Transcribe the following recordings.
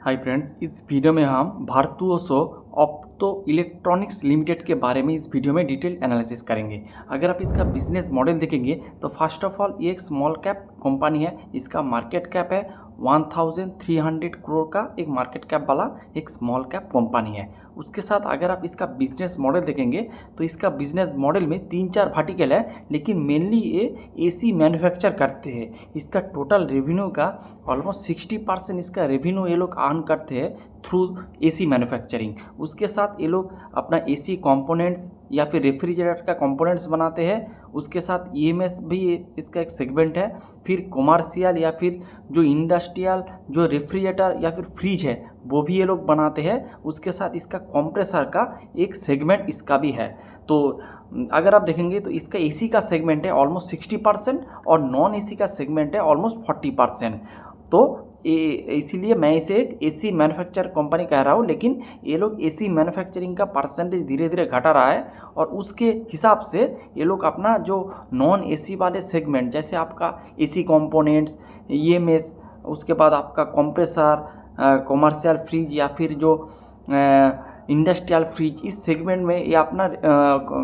Hi friends, इस video में हम भारतुओसो ऑप्टो इलेक्ट्रॉनिक्स लिमिटेड के बारे में इस वीडियो में डिटेल एनालिसिस करेंगे। अगर आप इसका बिजनेस मॉडल देखेंगे तो फर्स्ट ऑफ ऑल ये एक स्मॉल कैप कंपनी है। इसका मार्केट कैप है 1300 करोड़ का एक मार्केट कैप वाला एक स्मॉल कैप कंपनी है। उसके साथ अगर आप इसका बिजनेस मॉडल देखेंगे तो इसका बिजनेस मॉडल में 3-4 वर्टिकल है, लेकिन मेनली ये एसी मैन्युफैक्चर करते हैं। इसका टोटल रेवेन्यू का ऑलमोस्ट 60% इसका रेवेन्यू ये लोग अर्न करते हैं थ्रू एसी मैन्युफैक्चरिंग। उसके साथ ये लोग अपना एसी कंपोनेंट्स या फिर रेफ्रिजरेटर का कंपोनेंट्स बनाते हैं। उसके साथ ईएमएस भी इसका एक सेगमेंट है। फिर कॉमर्शियल या फिर जो इंडस्ट्रियल जो रेफ्रिजरेटर या फिर फ्रिज है वो भी ये लोग बनाते हैं। उसके साथ इसका कंप्रेसर का एक सेगमेंट इसका भी है। तो अगर आप देखेंगे तो इसका एसी का सेगमेंट है ऑलमोस्ट 60% और नॉन एसी का सेगमेंट है ऑलमोस्ट 40%। तो इसीलिए मैं इसे एक एसी मैन्युफैक्चर कंपनी कह रहा हूँ, लेकिन ये लोग एसी मैन्युफैक्चरिंग का परसेंटेज धीरे धीरे घटा रहा है और उसके हिसाब से ये लोग अपना जो नॉन एसी वाले सेगमेंट जैसे आपका एसी कंपोनेंट्स, ईएमएस, उसके बाद आपका कंप्रेसर, कॉमर्शियल फ्रिज या फिर जो इंडस्ट्रियल फ्रिज, इस सेगमेंट में ये अपना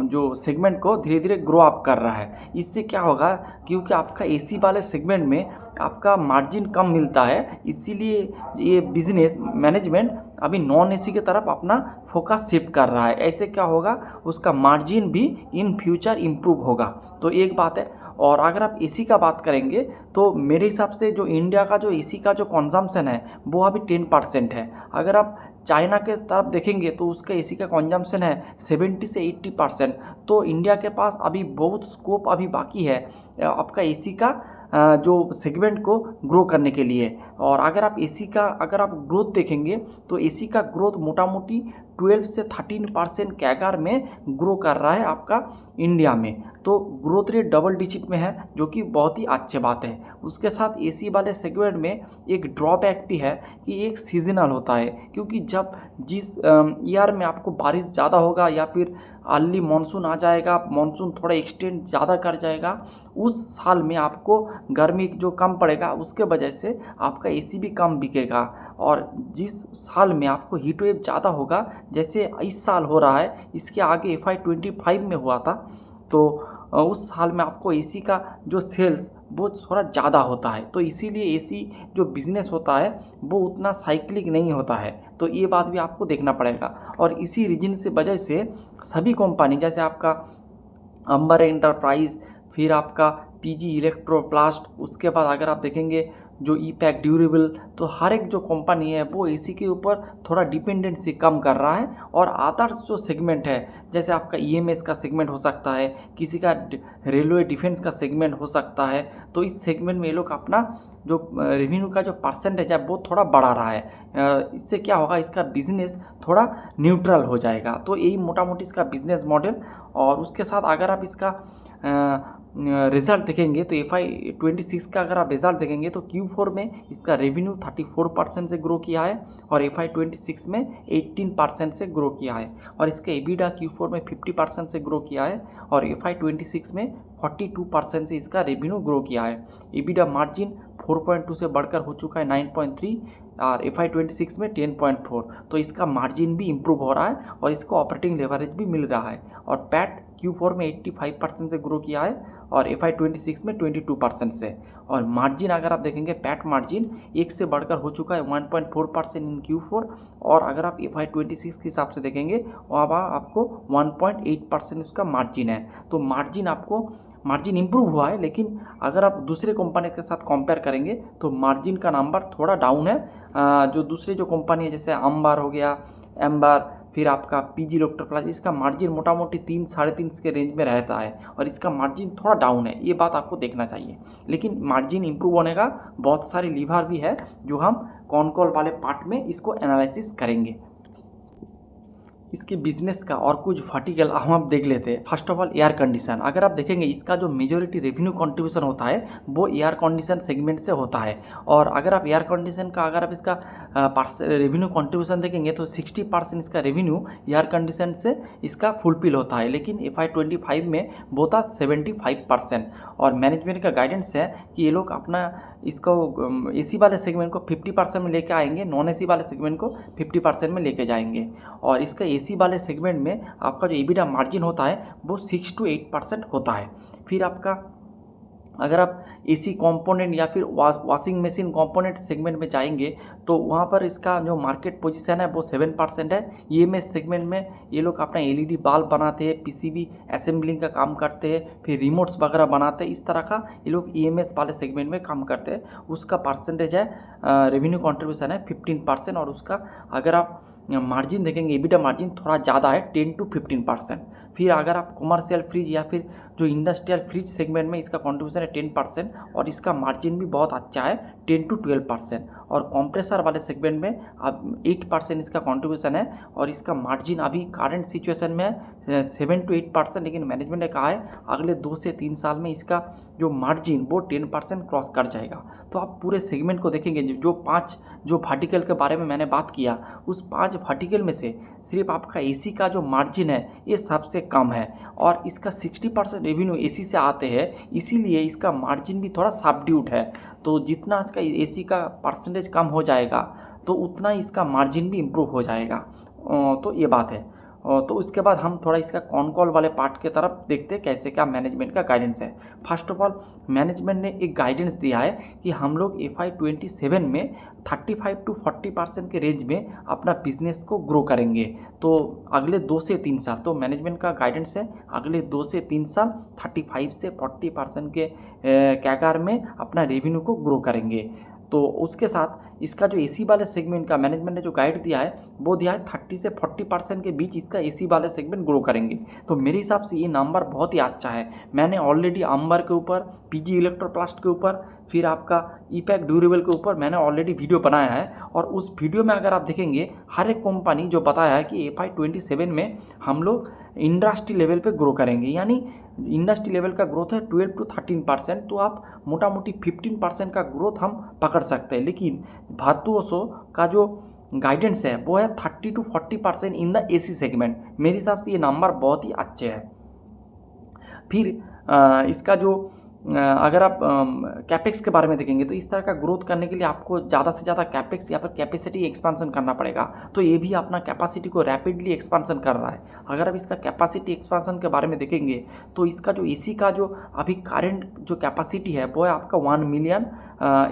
जो सेगमेंट को धीरे धीरे ग्रो अप कर रहा है। इससे क्या होगा, क्योंकि आपका एसी वाले सेगमेंट में आपका मार्जिन कम मिलता है, इसीलिए ये बिजनेस मैनेजमेंट अभी नॉन एसी की तरफ अपना फोकस शिफ्ट कर रहा है। ऐसे क्या होगा, उसका मार्जिन भी इन फ्यूचर इम्प्रूव होगा। तो एक बात है। और अगर आप एसी का बात करेंगे तो मेरे हिसाब से जो इंडिया का जो एसी का जो कंजम्पशन है वो अभी 10% है। अगर आप चाइना के तरफ देखेंगे तो उसका एसी का कंजम्पशन है 70 से 80%। तो इंडिया के पास अभी बहुत स्कोप अभी बाकी है आपका एसी का जो सेगमेंट को ग्रो करने के लिए। और अगर आप एसी का अगर आप ग्रोथ देखेंगे तो एसी का ग्रोथ मोटा मोटी 12 से 13% कैगर में ग्रो कर रहा है आपका इंडिया में। तो ग्रोथ रेट डबल डिजिट में है, जो कि बहुत ही अच्छी बात है। उसके साथ एसी वाले सेगमेंट में एक ड्रॉबैक भी है कि एक सीजनल होता है, क्योंकि जब जिस ईयर में आपको बारिश ज़्यादा होगा या फिर अर्ली मानसून आ जाएगा, मानसून थोड़ा एक्सटेंड ज़्यादा कर जाएगा, उस साल में आपको गर्मी जो कम पड़ेगा उसके वजह से आपका एसी भी कम बिकेगा। और जिस साल में आपको हीट वेव ज़्यादा होगा, जैसे इस साल हो रहा है, इसके आगे FY25 में हुआ था, तो उस साल में आपको एसी का जो सेल्स वो थोड़ा ज़्यादा होता है। तो इसीलिए एसी जो बिज़नेस होता है वो उतना साइक्लिक नहीं होता है। तो ये बात भी आपको देखना पड़ेगा। और इसी रीजन से वजह से सभी कंपनी जैसे आपका अंबर एंटरप्राइज, फिर आपका पीजी इलेक्ट्रोप्लास्ट, उसके बाद अगर आप देखेंगे जो ईपैक ड्यूरेबल, तो हर एक जो कंपनी है वो एसी के ऊपर थोड़ा डिपेंडेंसी कम कर रहा है। और अदर्स जो सेगमेंट है जैसे आपका ईएमएस का सेगमेंट हो सकता है, किसी का रेलवे डिफेंस का सेगमेंट हो सकता है, तो इस सेगमेंट में ये लोग अपना जो रेवेन्यू का जो परसेंटेज है वो थोड़ा बढ़ा रहा है। इससे क्या होगा, इसका बिजनेस थोड़ा न्यूट्रल हो जाएगा। तो यही मोटा मोटी इसका बिजनेस मॉडल। और उसके साथ अगर आप इसका रिज़ल्ट देखेंगे तो FY26 का अगर आप रिज़ल्ट देखेंगे तो Q4 में इसका रेवेन्यू 34% से ग्रो किया है और FY26 में 18% से ग्रो किया है। और इसका EBITDA Q4 में 50% से ग्रो किया है और FY26 में 42% से इसका रेवेन्यू ग्रो किया है। EBITDA मार्जिन 4.2 से बढ़कर हो चुका है 9.3 और FY26 में 10.4। तो इसका मार्जिन भी इम्प्रूव हो रहा है और इसको ऑपरेटिंग लेवरेज भी मिल रहा है। और पैट Q4 में 85% से ग्रो किया है और FY26 में 22% से। और मार्जिन अगर आप देखेंगे पैट मार्जिन 1 से बढ़कर हो चुका है 1.4% इन Q4। और अगर आप FY26 के हिसाब से देखेंगे वहाँ आपको 1.8% उसका मार्जिन है। तो मार्जिन इम्प्रूव हुआ है, लेकिन अगर आप दूसरे कंपनी के साथ कंपेयर करेंगे तो मार्जिन का नंबर थोड़ा डाउन है। जो दूसरे जो कंपनी है जैसे अंबार हो गया, एम्बार, फिर आपका पीजी इलेक्ट्रोप्लास्ट, इसका मार्जिन मोटा मोटी 3-3.5 के रेंज में रहता है और इसका मार्जिन थोड़ा डाउन है। ये बात आपको देखना चाहिए। लेकिन मार्जिन इंप्रूव होने का बहुत सारे लीवर भी है जो हम कॉन कॉल वाले पार्ट में इसको एनालिसिस करेंगे। इसके बिजनेस का और कुछ वर्टिकल हम आप देख लेते हैं। First of all air condition, अगर आप देखेंगे इसका जो मेजॉरिटी रेवेन्यू कंट्रीब्यूशन होता है वो एयर कंडीशन सेगमेंट से होता है। और अगर आप एयर कंडीशन का अगर आप इसका रेवेन्यू कंट्रीब्यूशन देखेंगे तो 60% इसका रेवेन्यू एयर कंडीशन से इसका फुलफिल होता है, लेकिन FY25 में वो था 75%। और मैनेजमेंट का गाइडेंस है कि ये लोग अपना इसको AC वाले सेगमेंट को 50% में लेके आएंगे, नॉन AC वाले सेगमेंट को 50% में लेके जाएंगे। और इसका AC वाले सेगमेंट में आपका जो EBITDA मार्जिन होता है वो 6 to 8% होता है। फिर आपका अगर आप AC कंपोनेंट या फिर वॉशिंग मशीन कंपोनेंट सेगमेंट में जाएंगे तो वहाँ पर इसका जो मार्केट पोजीशन है वो 7% है। EMS सेगमेंट में ये लोग अपना LED बल्ब बनाते हैं, PCB असेंबलिंग का काम करते हैं, फिर रिमोट्स वगैरह बनाते हैं, इस तरह का ये लोग EMS वाले सेगमेंट में काम करते हैं। उसका परसेंटेज है रेवेन्यू कंट्रीब्यूशन है 15%। और उसका अगर आप मार्जिन देखेंगे EBITDA मार्जिन थोड़ा ज़्यादा है 10 to 15%। फिर अगर आप कमर्शियल फ्रिज या फिर जो इंडस्ट्रियल फ्रिज सेगमेंट में इसका कंट्रीब्यूशन है 10% और इसका मार्जिन भी बहुत अच्छा है 10 to 12%। और कंप्रेसर वाले सेगमेंट में अब 8% इसका कंट्रीब्यूशन है और इसका मार्जिन अभी करंट सिचुएशन में 7 to 8%, लेकिन मैनेजमेंट ने कहा है अगले 2 से 3 साल में इसका जो मार्जिन वो 10% क्रॉस कर जाएगा। तो आप पूरे सेगमेंट को देखेंगे, जो 5 जो वर्टिकल के बारे में मैंने बात किया उस 5 वर्टिकल में से सिर्फ आपका AC का जो मार्जिन है ये सबसे कम है और इसका 60% रेवेन्यू AC से आते हैं, इसीलिए इसका मार्जिन भी थोड़ा सबड्यूट है। तो जितना इसका AC का परसेंटेज कम हो जाएगा तो उतना इसका मार्जिन भी इम्प्रूव हो जाएगा। तो ये बात है। तो उसके बाद हम थोड़ा इसका कॉन कॉल वाले पार्ट के तरफ देखते हैं कैसे क्या मैनेजमेंट का गाइडेंस है। फर्स्ट ऑफ ऑल मैनेजमेंट ने एक गाइडेंस दिया है कि हम लोग FY27 में 35 to 40% के रेंज में अपना बिजनेस को ग्रो करेंगे। तो अगले 2 से 3 साल, तो मैनेजमेंट का गाइडेंस है अगले 2 से 3 साल 35 से 40% के कैगर में अपना रेवेन्यू को ग्रो करेंगे। तो उसके साथ इसका जो AC वाले सेगमेंट का मैनेजमेंट ने जो गाइड दिया है वो दिया है 30 से 40% के बीच इसका AC वाले सेगमेंट ग्रो करेंगे। तो मेरे हिसाब से ये नंबर बहुत ही अच्छा है। मैंने ऑलरेडी अम्बर के ऊपर, PG इलेक्ट्रोप्लास्ट के ऊपर, फिर आपका ईपैक ड्यूरेबल के ऊपर मैंने ऑलरेडी वीडियो बनाया है और उस वीडियो में अगर आप देखेंगे हर एक कंपनी जो बताया है कि FY27 में हम लोग इंडस्ट्री लेवल पे ग्रो करेंगे, यानी इंडस्ट्री लेवल का ग्रोथ है 12 to 13%। तो आप मोटा मोटी 15% का ग्रोथ हम पकड़ सकते हैं, लेकिन भारतुओसो का जो गाइडेंस है वो है 30 to 40% in the AC segment. मेरे हिसाब से ये नंबर बहुत ही अच्छे हैं। फिर इसका जो अगर आप कैपेक्स के बारे में देखेंगे तो इस तरह का ग्रोथ करने के लिए आपको ज़्यादा से ज़्यादा कैपेक्स या फिर कैपेसिटी एक्सपांसन करना पड़ेगा। तो ये भी अपना कैपेसिटी को रैपिडली एक्सपांसन कर रहा है। अगर आप इसका कैपेसिटी एक्सपांसन के बारे में देखेंगे तो इसका जो AC का जो अभी करंट जो कैपेसिटी है वो है आपका 1 मिलियन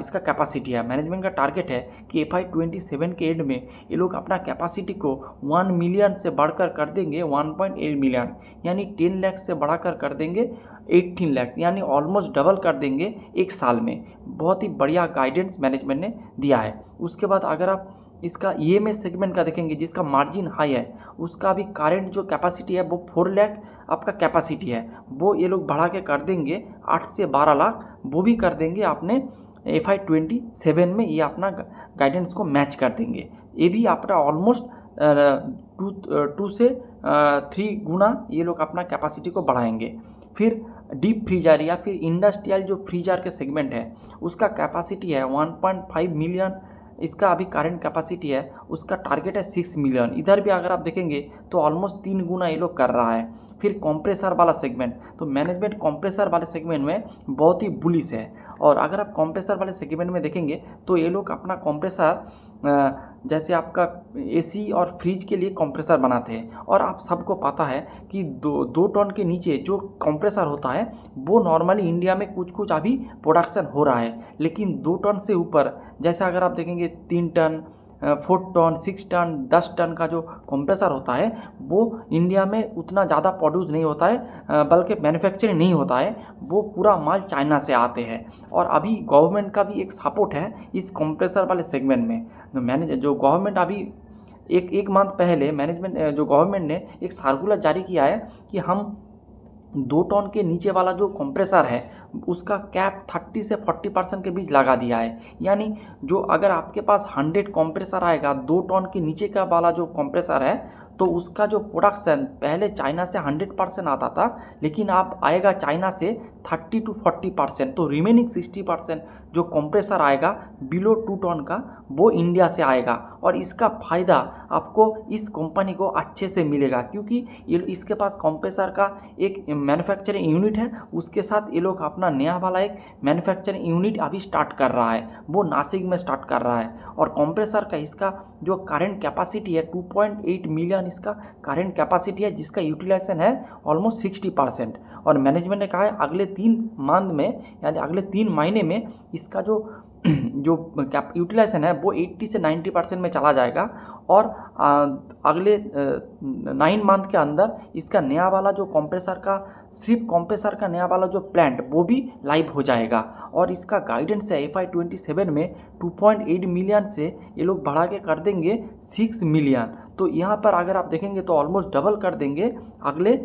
इसका कैपेसिटी है। मैनेजमेंट का टारगेट है कि FY27 के एंड में ये लोग अपना कैपेसिटी को 1 मिलियन से बढ़कर कर देंगे 1.8 मिलियन, यानी 10 लाख से बढ़ाकर कर देंगे 18 लाख, यानी ऑलमोस्ट डबल कर देंगे एक साल में। बहुत ही बढ़िया गाइडेंस मैनेजमेंट ने दिया है। उसके बाद अगर आप इसका EMS सेगमेंट का देखेंगे जिसका मार्जिन हाई है, उसका अभी करंट जो कैपेसिटी है वो 4 लाख आपका कैपेसिटी है, वो ये लोग बढ़ा के कर देंगे 8 से 12 लाख, वो भी कर देंगे आपने FY27 में। ये अपना गाइडेंस को मैच कर देंगे। ये भी अपना ऑलमोस्ट 2 से 3 गुना ये लोग अपना कैपेसिटी को बढ़ाएंगे। फिर डीप फ्रीजर या फिर इंडस्ट्रियल जो फ्रीजर के सेगमेंट है उसका कैपेसिटी है 1.5 मिलियन, इसका अभी करंट कैपेसिटी है, उसका टारगेट है 6 मिलियन। इधर भी अगर आप देखेंगे तो ऑलमोस्ट 3 गुना ये लोग कर रहा है। फिर कंप्रेसर वाला सेगमेंट, तो मैनेजमेंट कंप्रेसर वाले सेगमेंट में बहुत ही बुलिश है। और अगर आप कंप्रेसर वाले सेगमेंट में देखेंगे तो ये लोग अपना कंप्रेसर जैसे आपका AC और फ्रिज के लिए कंप्रेसर बनाते हैं। और आप सबको पता है कि 2 टन के नीचे जो कंप्रेसर होता है वो नॉर्मली इंडिया में कुछ अभी प्रोडक्शन हो रहा है, लेकिन 2 टन से ऊपर जैसे अगर आप देखेंगे 3 टन 4 टन 6 टन 10 टन का जो कंप्रेसर होता है वो इंडिया में उतना ज़्यादा प्रोड्यूस नहीं होता है, बल्कि मैन्युफैक्चरिंग नहीं होता है, वो पूरा माल चाइना से आते हैं। और अभी गवर्नमेंट का भी एक सपोर्ट है इस कंप्रेसर वाले सेगमेंट में। जो गवर्नमेंट अभी एक मंथ पहले मैनेजमेंट जो गवर्नमेंट ने एक सर्कुलर जारी किया है कि हम 2 टन के नीचे वाला जो कंप्रेसर है उसका कैप 30 से 40% के बीच लगा दिया है। यानी जो अगर आपके पास 100 कंप्रेसर आएगा 2 टन के नीचे का वाला जो कंप्रेसर है तो उसका जो प्रोडक्शन पहले चाइना से 100% आता था, लेकिन अब आएगा चाइना से 30-40%, तो रिमेनिंग 60% जो कंप्रेसर आएगा बिलो 2 टन का वो इंडिया से आएगा। और इसका फ़ायदा आपको इस कंपनी को अच्छे से मिलेगा, क्योंकि ये इसके पास कंप्रेसर का एक मैन्युफैक्चरिंग यूनिट है, उसके साथ ये लोग अपना नया वाला एक मैन्युफैक्चरिंग यूनिट अभी स्टार्ट कर रहा है, वो नासिक में स्टार्ट कर रहा है। और कंप्रेसर का इसका जो करेंट कैपेसिटी है 2.8 मिलियन इसका करेंट कैपेसिटी है, जिसका यूटिलाइजेशन है ऑलमोस्ट 60%। और मैनेजमेंट ने कहा है अगले 3 मंथ में यानी अगले 3 महीने में इसका जो यूटिलाइजेशन है वो 80 से 90% में चला जाएगा। और अगले 9 मंथ के अंदर इसका नया वाला जो कंप्रेसर का सिर्फ कंप्रेसर का नया वाला जो प्लांट वो भी लाइव हो जाएगा। और इसका गाइडेंस है FY27 में 2.8 मिलियन से ये लोग बढ़ा के कर देंगे 6 मिलियन। तो यहाँ पर अगर आप देखेंगे तो ऑलमोस्ट डबल कर देंगे अगले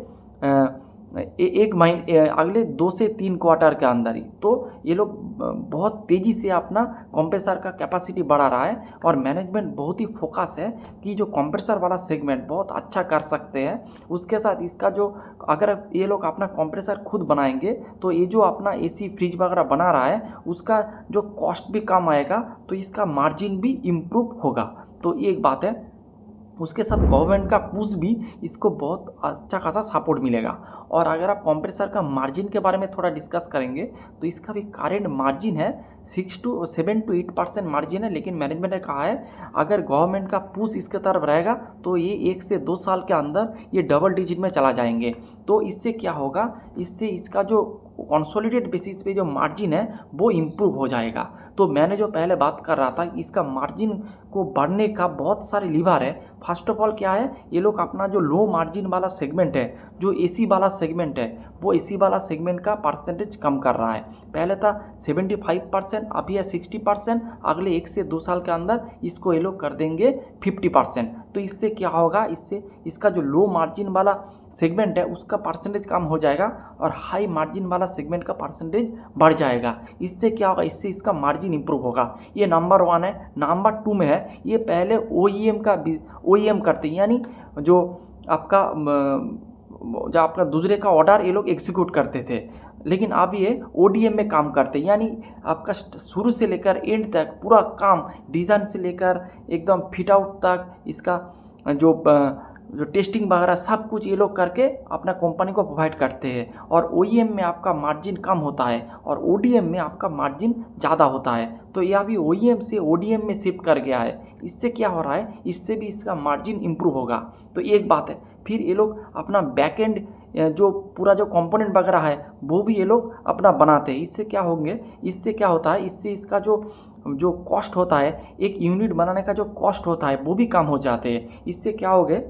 एक महीने अगले 2 से 3 क्वार्टर के अंदर ही। तो ये लोग बहुत तेज़ी से अपना कंप्रेसर का कैपेसिटी बढ़ा रहा है। और मैनेजमेंट बहुत ही फोकस है कि जो कंप्रेसर वाला सेगमेंट बहुत अच्छा कर सकते हैं। उसके साथ इसका जो अगर ये लोग अपना कंप्रेसर खुद बनाएंगे तो ये जो अपना AC फ्रिज वगैरह बना रहा है उसका जो कॉस्ट भी कम आएगा, तो इसका मार्जिन भी इम्प्रूव होगा। तो ये एक बात है। उसके साथ गवर्नमेंट का पुश भी इसको बहुत अच्छा खासा सपोर्ट मिलेगा। और अगर आप कंप्रेसर का मार्जिन के बारे में थोड़ा डिस्कस करेंगे तो इसका भी करेंट मार्जिन है 7 to 8% मार्जिन है। लेकिन मैनेजमेंट ने कहा है अगर गवर्नमेंट का पुश इसके तरफ रहेगा तो ये 1 से 2 साल के अंदर ये डबल डिजिट में चला जाएंगे। तो इससे क्या होगा, इससे इसका जो कंसोलिडेट बेसिस पे जो मार्जिन है वो इम्प्रूव हो जाएगा। तो मैंने जो पहले बात कर रहा था इसका मार्जिन को बढ़ने का बहुत सारे लीवर है। फर्स्ट ऑफ ऑल क्या है, ये लोग अपना जो लो मार्जिन वाला सेगमेंट है, जो AC वाला सेगमेंट है, वो AC वाला सेगमेंट का परसेंटेज कम कर रहा है। पहले था 75%, अभी है 60%। अगले 1 से 2 साल के अंदर इसको ये लोग कर देंगे 50%। तो इससे क्या होगा, इससे इसका जो लो मार्जिन वाला सेगमेंट है उसका परसेंटेज कम हो जाएगा और हाई मार्जिन वाला सेगमेंट का परसेंटेज बढ़ जाएगा। इससे क्या होगा, इससे इसका मार्जिन इंप्रूव होगा। ये नंबर 1 है। नंबर 2 में है, ये पहले OEM करते हैं, यानी जो आपका दूसरे का ऑर्डर ये लोग एग्जीक्यूट करते थे, लेकिन अब ये ODM में काम करते हैं। यानी आपका शुरू से लेकर एंड तक पूरा काम, डिज़ाइन से लेकर एकदम फिट आउट तक, इसका जो टेस्टिंग वगैरह सब कुछ ये लोग करके अपना कंपनी को प्रोवाइड करते हैं। और OEM में आपका मार्जिन कम होता है और ODM में आपका मार्जिन ज़्यादा होता है। तो यह भी OEM से ODM में शिफ्ट कर गया है। इससे क्या हो रहा है, इससे भी इसका मार्जिन इम्प्रूव होगा। तो एक बात है। फिर ये लोग अपना बैक एंड जो पूरा जो कंपोनेंट वगैरह है वो भी ये लोग अपना बनाते हैं। इससे क्या होता है, इससे इसका जो कॉस्ट होता है, एक यूनिट बनाने का जो कॉस्ट होता है वो भी कम हो जाते हैं। इससे क्या हो गए,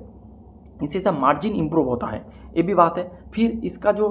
इससे सब मार्जिन इम्प्रूव होता है, ये भी बात है। फिर इसका जो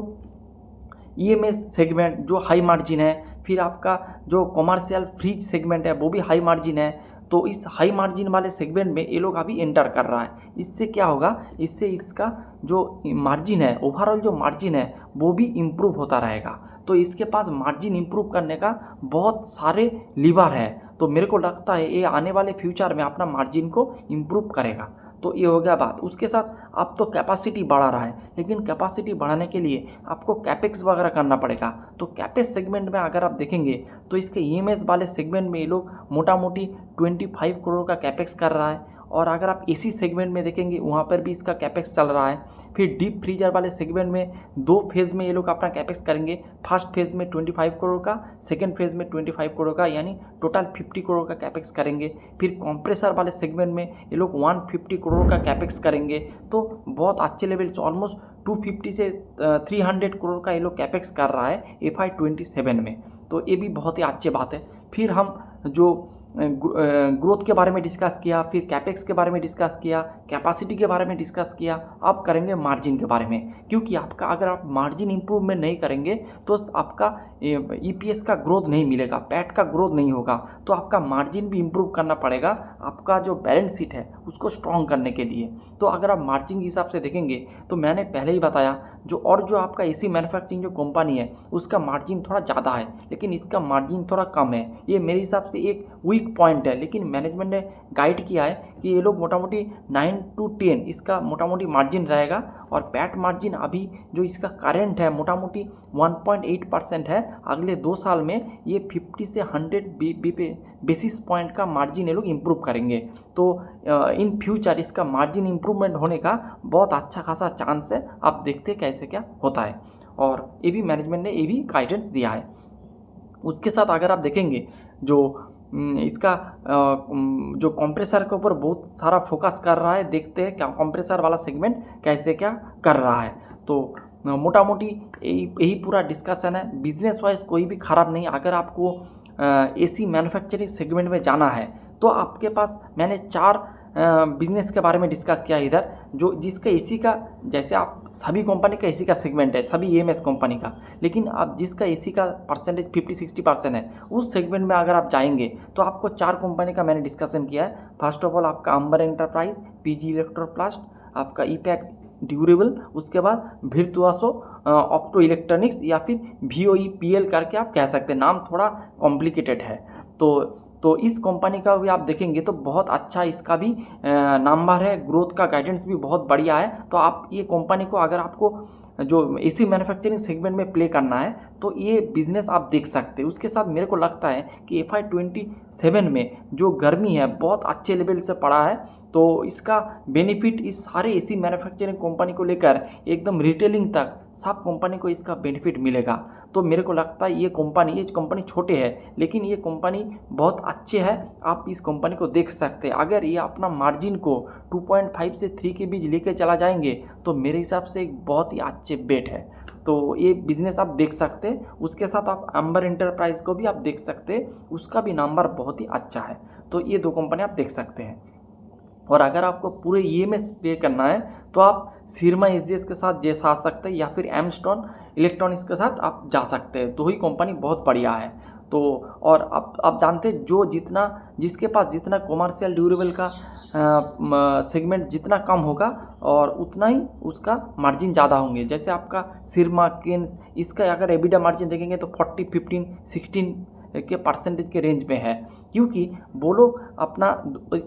EMS सेगमेंट जो हाई मार्जिन है, फिर आपका जो कॉमर्शियल फ्रिज सेगमेंट है वो भी हाई मार्जिन है। तो इस हाई मार्जिन वाले सेगमेंट में ये लोग अभी एंटर कर रहा है। इससे क्या होगा, इससे इसका जो मार्जिन है, ओवरऑल जो मार्जिन है वो भी इम्प्रूव होता रहेगा। तो इसके पास मार्जिन इम्प्रूव करने का बहुत सारे लीवर है। तो मेरे को लगता है ये आने वाले फ्यूचर में अपना मार्जिन को इम्प्रूव करेगा। तो ये हो गया बात। उसके साथ आप तो कैपेसिटी बढ़ा रहा है, लेकिन कैपेसिटी बढ़ाने के लिए आपको कैपेक्स वगैरह करना पड़ेगा। तो कैपेक्स सेगमेंट में अगर आप देखेंगे तो इसके EMS वाले सेगमेंट में ये लोग मोटा मोटी 25 करोड़ का कैपेक्स कर रहा है। और अगर आप AC सेगमेंट में देखेंगे वहाँ पर भी इसका कैपेक्स चल रहा है। फिर डीप फ्रीजर वाले सेगमेंट में 2 फेज़ में ये लोग अपना कैपेक्स करेंगे। फर्स्ट फेज़ में 25 करोड़ का, सेकेंड फेज़ में 25 करोड़ का, यानी टोटल 50 करोड़ का कैपेक्स करेंगे। फिर कंप्रेसर वाले सेगमेंट में ये लोग 150 करोड़ का कैपेक्स करेंगे। तो बहुत अच्छे लेवल से ऑलमोस्ट 250 से 300 करोड़ का ये लोग कैपेक्स कर रहा है FY27 में। तो ये भी बहुत ही अच्छी बात है। फिर हम जो ग्रोथ के बारे में डिस्कस किया, फिर कैपेक्स के बारे में डिस्कस किया, कैपेसिटी के बारे में डिस्कस किया। अब करेंगे मार्जिन के बारे में, क्योंकि आपका अगर आप मार्जिन इम्प्रूवमेंट नहीं करेंगे तो आपका EPS का ग्रोथ नहीं मिलेगा, पैट का ग्रोथ नहीं होगा। तो आपका मार्जिन भी इम्प्रूव करना पड़ेगा आपका जो बैलेंस शीट है उसको स्ट्रॉन्ग करने के लिए। तो अगर आप मार्जिन के हिसाब से देखेंगे तो मैंने पहले ही बताया जो आपका AC मैन्युफैक्चरिंग जो कंपनी है उसका मार्जिन थोड़ा ज़्यादा है, लेकिन इसका मार्जिन थोड़ा कम है। ये मेरे हिसाब से एक वीक पॉइंट है। लेकिन मैनेजमेंट ने गाइड किया है कि ये लोग मोटा मोटी 9 to 10 इसका मोटा मोटी मार्जिन रहेगा। और पैट मार्जिन अभी जो इसका करेंट है मोटा मोटी 1.8% है। अगले 2 साल में ये 50 से 100 बेसिस पॉइंट का मार्जिन ये लोग इम्प्रूव करेंगे। तो इन फ्यूचर इसका मार्जिन इम्प्रूवमेंट होने का बहुत अच्छा खासा चांस है। आप देखते हैं कैसे क्या होता है, और ये भी मैनेजमेंट ने ये भी गाइडेंस दिया है। उसके साथ अगर आप देखेंगे जो इसका जो कंप्रेसर के ऊपर बहुत सारा फोकस कर रहा है, देखते हैं क्या कंप्रेसर वाला सेगमेंट कैसे क्या कर रहा है। तो मोटा मोटी यही पूरा डिस्कशन है। बिजनेस वाइज कोई भी ख़राब नहीं। अगर आपको एसी मैन्युफैक्चरिंग सेगमेंट में जाना है तो आपके पास मैंने 4 बिजनेस के बारे में डिस्कस किया इधर, जो जिसका एसी का, जैसे आप सभी कंपनी का एसी का सेगमेंट है, सभी ईएमएस कंपनी का, लेकिन आप जिसका एसी का परसेंटेज 50-60% है उस सेगमेंट में अगर आप जाएंगे तो आपको 4 कंपनी का मैंने डिस्कशन किया है। फर्स्ट ऑफ ऑल आपका अंबर एंटरप्राइज, पीजी इलेक्ट्रोप्लास्ट, आपका ईपैक ड्यूरेबल, उसके बाद भिर्तुआसो ऑप्टो इलेक्ट्रॉनिक्स, या फिर VOEPL करके आप कह सकते हैं। नाम थोड़ा कॉम्प्लिकेटेड है। तो इस कंपनी का भी आप देखेंगे तो बहुत अच्छा इसका भी नंबर है, ग्रोथ का गाइडेंस भी बहुत बढ़िया है। तो आप ये कंपनी को, अगर आपको जो एसी मैन्युफैक्चरिंग सेगमेंट में प्ले करना है तो ये बिज़नेस आप देख सकते हैं। उसके साथ मेरे को लगता है कि FY 27 में जो गर्मी है बहुत अच्छे लेवल से पड़ा है, तो इसका बेनिफिट इस सारे एसी मैन्युफैक्चरिंग कंपनी को लेकर एकदम रिटेलिंग तक सब कंपनी को इसका बेनिफिट मिलेगा। तो मेरे को लगता है ये कंपनी छोटे है लेकिन ये कंपनी बहुत अच्छे है। आप इस कंपनी को देख सकते हैं। अगर ये अपना मार्जिन को 2.5 से 3 के बीच लेके चला जाएंगे तो मेरे हिसाब से एक बहुत ही अच्छे बेट है। तो ये बिज़नेस आप देख सकते हैं। उसके साथ आप अंबर एंटरप्राइज को भी आप देख सकते हैं, उसका भी नंबर बहुत ही अच्छा है। तो ये 2 कंपनी आप देख सकते हैं। और अगर आपको पूरे ईएमएस पे करना है तो आप सिरमा एसजीएस के साथ जा सकते हैं, या फिर एमस्टोन इलेक्ट्रॉनिक्स के साथ आप जा सकते हैं। 2 ही कंपनी बहुत बढ़िया है। तो और आप जानते हैं जिसके पास जितना कॉमर्शियल ड्यूरेबल का सेगमेंट जितना कम होगा और उतना ही उसका मार्जिन ज़्यादा होंगे। जैसे आपका सिरमा, केन्स, इसका अगर एबिडा मार्जिन देखेंगे तो 40, 15, 16 के परसेंटेज के रेंज में है, क्योंकि वो लोग अपना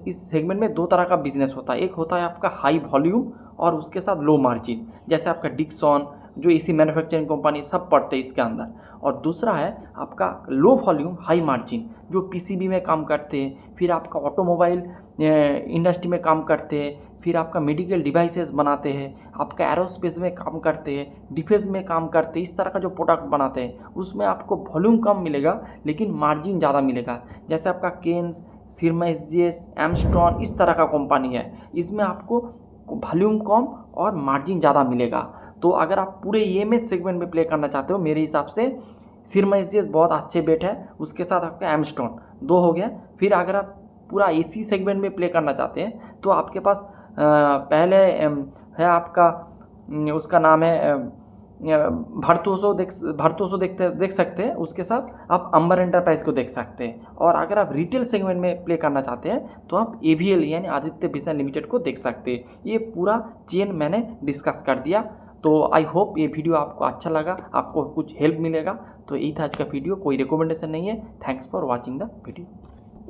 इस सेगमेंट में 2 तरह का बिजनेस होता है। एक होता है आपका हाई वॉल्यूम और उसके साथ लो मार्जिन, जैसे आपका डिक्सन जो एसी मैन्युफैक्चरिंग कंपनी सब पड़ते हैं इसके अंदर। और दूसरा है आपका लो वॉल्यूम हाई मार्जिन जो पीसीबी में काम करते हैं, फिर आपका ऑटोमोबाइल इंडस्ट्री में काम करते हैं, फिर आपका मेडिकल डिवाइसेस बनाते हैं, आपका एरोस्पेस में काम करते हैं, डिफेंस में काम करते हैं। इस तरह का जो प्रोडक्ट बनाते हैं उसमें आपको वॉल्यूम कम मिलेगा लेकिन मार्जिन ज़्यादा मिलेगा। जैसे आपका केन्स, सिरमा एसजीएस, एमस्ट्रॉन इस तरह का कंपनी है, इसमें आपको वॉल्यूम कम और मार्जिन ज़्यादा मिलेगा। तो अगर आप पूरे ईएमएस सेगमेंट में प्ले करना चाहते हो, मेरे हिसाब से सिरमा एसजीएस बहुत अच्छे बेट है। उसके साथ आपका एमस्ट्रॉन 2 हो गया। फिर अगर आप पूरा एसी सेगमेंट में प्ले करना चाहते हैं तो आपके पास पहले है आपका उसका नाम है भर्तुसो देख सकते हैं। उसके साथ आप अंबर एंटरप्राइज को देख सकते हैं। और अगर आप रिटेल सेगमेंट में प्ले करना चाहते हैं तो आप AVL यानी आदित्य विजन लिमिटेड को देख सकते हैं। ये पूरा चेन मैंने डिस्कस कर दिया। तो आई होप ये वीडियो आपको अच्छा लगा, आपको कुछ हेल्प मिलेगा। तो यही था आज का वीडियो, कोई रिकमेंडेशन नहीं है। Thanks for watching the video.